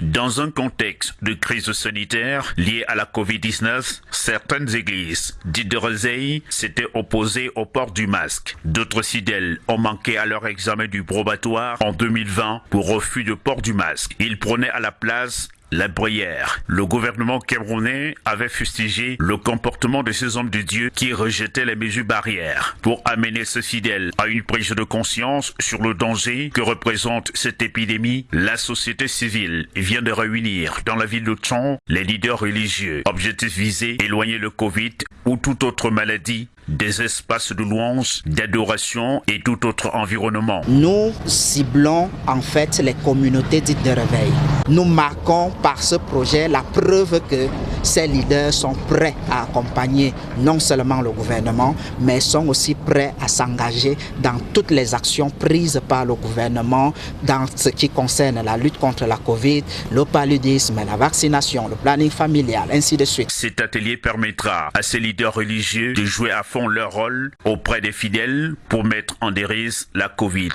Dans un contexte de crise sanitaire liée à la Covid-19, certaines églises, dites de Réseil, s'étaient opposées au port du masque. D'autres fidèles ont manqué à leur examen du probatoire en 2020 pour refus de port du masque. Ils prenaient à la place la prière. Le gouvernement camerounais avait fustigé le comportement de ces hommes de Dieu qui rejetaient les mesures barrières. Pour amener ces fidèles à une prise de conscience sur le danger que représente cette épidémie, la société civile vient de réunir dans la ville de Tchon les leaders religieux. Objectif visé, éloigner le Covid ou toute autre maladie des espaces de louange, d'adoration et tout autre environnement. Nous ciblons en fait les communautés dites de réveil. Nous marquons par ce projet la preuve que ces leaders sont prêts à accompagner non seulement le gouvernement, mais sont aussi prêts à s'engager dans toutes les actions prises par le gouvernement dans ce qui concerne la lutte contre la Covid, le paludisme, la vaccination, le planning familial, ainsi de suite. Cet atelier permettra à ces leaders religieux de jouer à fond leur rôle auprès des fidèles pour mettre en dérive la Covid.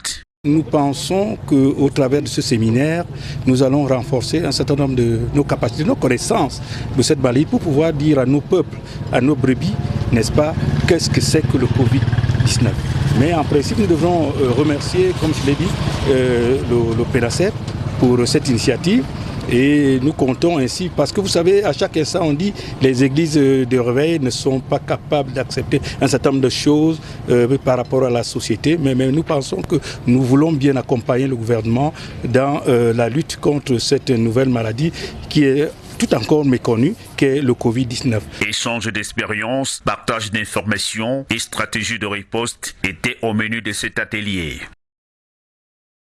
Nous pensons qu'au travers de ce séminaire, nous allons renforcer un certain nombre de nos capacités, nos connaissances de cette maladie pour pouvoir dire à nos peuples, à nos brebis, n'est-ce pas, qu'est-ce que c'est que le Covid-19. Mais en principe, nous devons remercier, comme je l'ai dit, le PENACEP pour cette initiative. Et nous comptons ainsi, parce que vous savez, à chaque instant, on dit que les églises de réveil ne sont pas capables d'accepter un certain nombre de choses par rapport à la société. Mais nous pensons que nous voulons bien accompagner le gouvernement dans la lutte contre cette nouvelle maladie qui est tout encore méconnue, qu'est le Covid-19. Échange d'expériences, partage d'informations et stratégie de riposte étaient au menu de cet atelier.